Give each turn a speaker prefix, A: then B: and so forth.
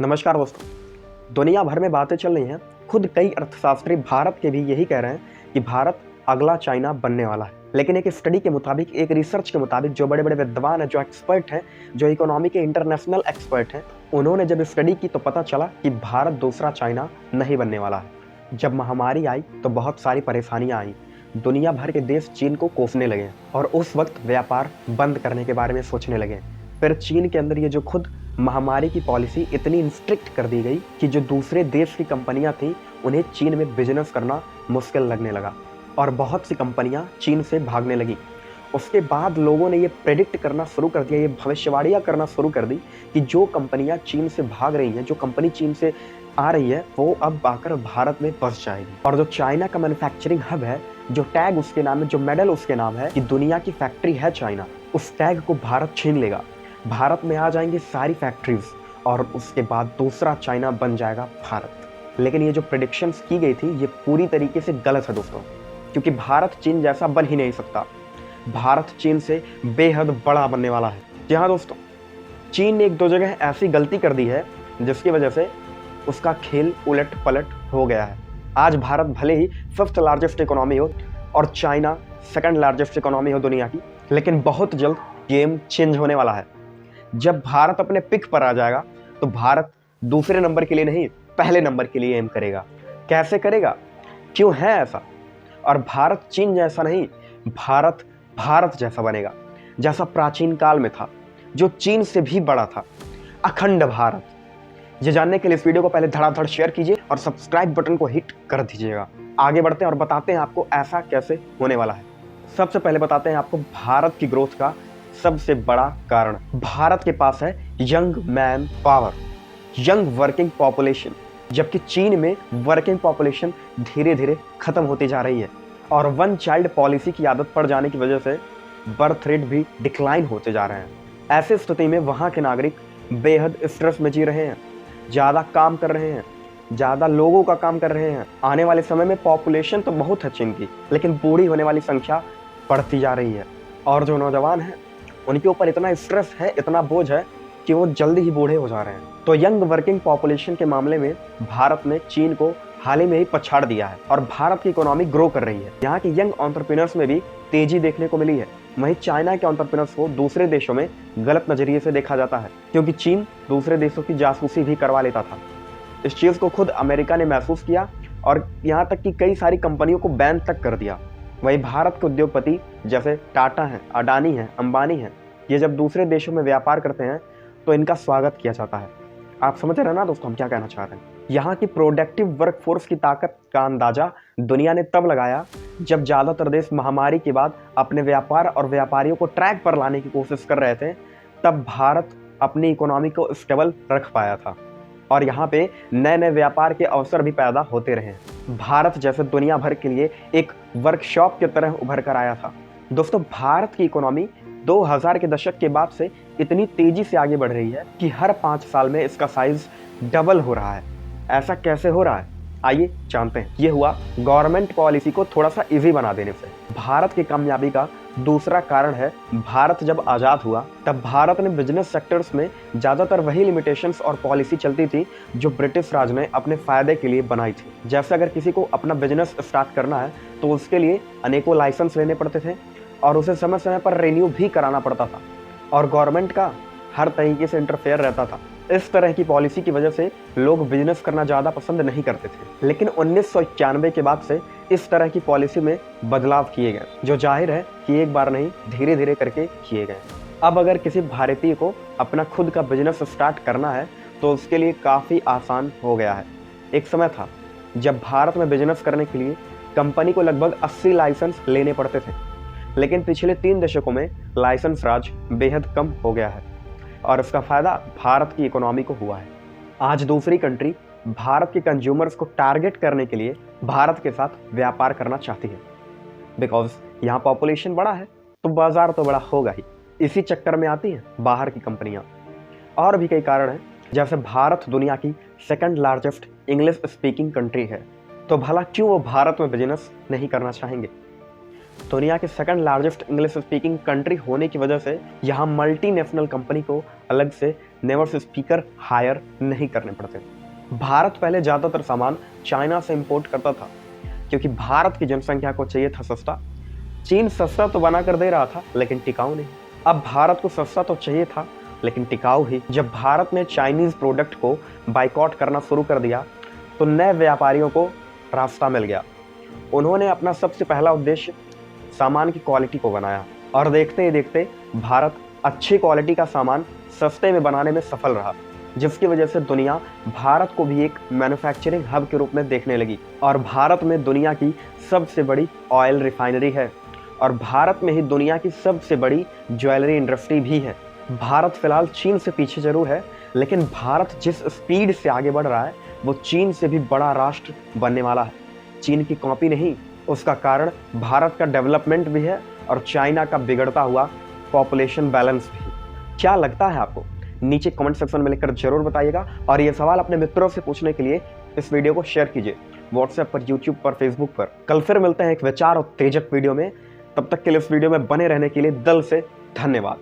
A: नमस्कार दोस्तों। दुनिया भर में बातें चल रही हैं। खुद कई अर्थशास्त्री भारत के भी यही कह रहे हैं कि भारत अगला चाइना बनने वाला है। लेकिन एक स्टडी के मुताबिक, एक रिसर्च के मुताबिक, जो बड़े बड़े विद्वान हैं, जो एक्सपर्ट हैं, जो इकोनॉमी के इंटरनेशनल एक्सपर्ट हैं, उन्होंने जब स्टडी की तो पता चला कि भारत दूसरा चाइना नहीं बनने वाला है। जब महामारी आई तो बहुत सारी परेशानियां आई। दुनिया भर के देश चीन को कोसने लगे और उस वक्त व्यापार बंद करने के बारे में सोचने लगे। फिर चीन के अंदर ये जो खुद महामारी की पॉलिसी इतनी स्ट्रिक्ट कर दी गई कि जो दूसरे देश की कंपनियां थीं उन्हें चीन में बिजनेस करना मुश्किल लगने लगा और बहुत सी कंपनियां चीन से भागने लगी। उसके बाद लोगों ने ये प्रेडिक्ट करना शुरू कर दिया, ये भविष्यवाणियां करना शुरू कर दी कि जो कंपनियां चीन से भाग रही हैं, जो कंपनी चीन से आ रही है, वो अब आकर भारत में बस जाएगी। और जो चाइना का मैन्युफैक्चरिंग हब है, जो टैग उसके नाम है, जो मेडल उसके नाम है कि दुनिया की फैक्ट्री है चाइना, उस टैग को भारत छीन लेगा। भारत में आ जाएंगी सारी फैक्ट्रीज और उसके बाद दूसरा चाइना बन जाएगा भारत। लेकिन ये जो प्रेडिक्शंस की गई थी ये पूरी तरीके से गलत है दोस्तों, क्योंकि भारत चीन जैसा बन ही नहीं सकता। भारत चीन से बेहद बड़ा बनने वाला है। जी हाँ दोस्तों, चीन ने एक दो जगह ऐसी गलती कर दी है जिसकी वजह से उसका खेल उलट पलट हो गया है। आज भारत भले ही 5th लार्जेस्ट इकोनॉमी हो और चाइना 2nd लार्जेस्ट इकोनॉमी हो दुनिया की, लेकिन बहुत जल्द गेम चेंज होने वाला है। जब भारत अपने पिक पर आ जाएगा तो भारत दूसरे नंबर के लिए नहीं, पहले नंबर के लिए एम करेगा। कैसे करेगा, क्यों है ऐसा? और भारत चीन जैसा नहीं, भारत भारत जैसा बनेगा, जैसा प्राचीन काल में था, जो चीन से भी बड़ा था, अखंड भारत। ये जानने के लिए इस वीडियो को पहले धड़ाधड़ शेयर कीजिए और सब्सक्राइब बटन को हिट कर दीजिएगा। आगे बढ़ते हैं और बताते हैं आपको ऐसा कैसे होने वाला है। सबसे पहले बताते हैं आपको भारत की ग्रोथ का सबसे बड़ा कारण। भारत के पास है young man power, young working population, जबकि चीन में वर्किंग पॉपुलेशन धीरे धीरे खत्म होती जा रही है और वन चाइल्ड पॉलिसी की आदत पड़ जाने की वजह से बर्थ रेट भी डिक्लाइन होते जा रहे हैं। ऐसी स्थिति में वहां के नागरिक बेहद स्ट्रेस में जी रहे हैं, ज़्यादा काम कर रहे हैं, ज़्यादा लोगों का काम कर रहे हैं। आने वाले समय में पॉपुलेशन तो बहुत है चीन की, लेकिन बूढ़ी होने वाली संख्या बढ़ती जा रही है और जो नौजवान हैं उनके ऊपर इतना स्ट्रेस है, इतना बोझ है कि वो जल्दी ही बूढ़े हो जा रहे हैं। तो यंग वर्किंग पॉपुलेशन के मामले में भारत ने चीन को हाल ही में ही पछाड़ दिया है और भारत की इकोनॉमी ग्रो कर रही है। यहाँ के यंग एंटरप्रेन्योर्स में भी तेजी देखने को मिली है। वहीं चाइना के एंटरप्रेन्योर्स को दूसरे देशों में गलत नजरिए से देखा जाता है, क्योंकि चीन दूसरे देशों की जासूसी भी करवा लेता था। इस चीज को खुद अमेरिका ने महसूस किया और यहाँ तक कि कई सारी कंपनियों को बैन तक कर दिया। वहीं भारत के उद्योगपति जैसे टाटा हैं, अडानी हैं, अंबानी हैं, ये जब दूसरे देशों में व्यापार करते हैं तो इनका स्वागत किया जाता है। आप समझ रहे हैं ना दोस्तों हम क्या कहना चाह रहे हैं? यहाँ की प्रोडक्टिव वर्कफोर्स की ताकत का अंदाजा दुनिया ने तब लगाया जब ज़्यादातर देश महामारी के बाद अपने व्यापार और व्यापारियों को ट्रैक पर लाने की कोशिश कर रहे थे। तब भारत अपनी इकोनॉमी को स्टेबल रख पाया था और यहाँ पे नए नए व्यापार के अवसर भी पैदा होते रहे। भारत जैसे दुनिया भर के लिए एक वर्कशॉप की तरह उभर कर आया था। दोस्तों, भारत की इकोनॉमी 2000 के दशक के बाद से इतनी तेजी से आगे बढ़ रही है कि हर 5 साल में इसका साइज डबल हो रहा है। ऐसा कैसे हो रहा है, आइए जानते हैं। ये हुआ गवर्नमेंट पॉलिसी को थोड़ा सा इजी बना देने से। भारत की कामयाबी का दूसरा कारण है, भारत जब आज़ाद हुआ तब भारत ने बिजनेस सेक्टर्स में ज़्यादातर वही लिमिटेशंस और पॉलिसी चलती थी जो ब्रिटिश राज ने अपने फ़ायदे के लिए बनाई थी। जैसे अगर किसी को अपना बिजनेस स्टार्ट करना है तो उसके लिए अनेकों लाइसेंस लेने पड़ते थे और उसे समय समय पर रिन्यू भी कराना पड़ता था और गवर्नमेंट का हर तरीके से इंटरफेयर रहता था। इस तरह की पॉलिसी की वजह से लोग बिजनेस करना ज़्यादा पसंद नहीं करते थे। लेकिन 1991 के बाद से इस तरह की पॉलिसी में बदलाव किए गए, जो जाहिर है कि एक बार नहीं, धीरे धीरे करके किए गए। अब अगर किसी भारतीय को अपना खुद का बिजनेस स्टार्ट करना है तो उसके लिए काफ़ी आसान हो गया है। एक समय था जब भारत में बिजनेस करने के लिए कंपनी को लगभग 80 लाइसेंस लेने पड़ते थे, लेकिन पिछले 3 दशकों में लाइसेंस राज बेहद कम हो गया है और इसका फ़ायदा भारत की इकोनॉमी को हुआ है। आज दूसरी कंट्री भारत के कंज्यूमर्स को टारगेट करने के लिए भारत के साथ व्यापार करना चाहती है, बिकॉज यहाँ पॉपुलेशन बड़ा है तो बाजार तो बड़ा होगा ही। इसी चक्कर में आती हैं बाहर की कंपनियाँ। और भी कई कारण हैं, जैसे भारत दुनिया की 2nd largest English speaking country है, तो भला क्यों वो भारत में बिजनेस नहीं करना चाहेंगे? दुनिया के 2nd largest English speaking country होने की वजह से यहाँ मल्टीनेशनल कंपनी को अलग से नेवर से स्पीकर हायर नहीं करने पड़ते। भारत पहले ज़्यादातर सामान चाइना से इंपोर्ट करता था क्योंकि भारत की जनसंख्या को चाहिए था सस्ता। चीन सस्ता तो बना कर दे रहा था लेकिन टिकाऊ नहीं। अब भारत को सस्ता तो चाहिए था लेकिन टिकाऊ ही। जब भारत ने चाइनीज प्रोडक्ट को बाइकआउट करना शुरू कर दिया तो नए व्यापारियों को रास्ता मिल गया। उन्होंने अपना सबसे पहला उद्देश्य सामान की क्वालिटी को बनाया और देखते ही देखते भारत अच्छी क्वालिटी का सामान सस्ते में बनाने में सफल रहा, जिसकी वजह से दुनिया भारत को भी एक मैन्युफैक्चरिंग हब के रूप में देखने लगी। और भारत में दुनिया की सबसे बड़ी ऑयल रिफाइनरी है और भारत में ही दुनिया की सबसे बड़ी ज्वेलरी इंडस्ट्री भी है। भारत फिलहाल चीन से पीछे जरूर है, लेकिन भारत जिस स्पीड से आगे बढ़ रहा है वो चीन से भी बड़ा राष्ट्र बनने वाला है। चीन की कॉपी नहीं, उसका कारण भारत का डेवलपमेंट भी है और चाइना का बिगड़ता हुआ पॉपुलेशन बैलेंस भी। क्या लगता है आपको? नीचे कमेंट सेक्शन में लिखकर जरूर बताइएगा और ये सवाल अपने मित्रों से पूछने के लिए इस वीडियो को शेयर कीजिए व्हाट्सएप पर, यूट्यूब पर, फेसबुक पर। कल फिर मिलते हैं एक विचार उत्तेजक वीडियो में। तब तक के लिए इस वीडियो में बने रहने के लिए दिल से धन्यवाद।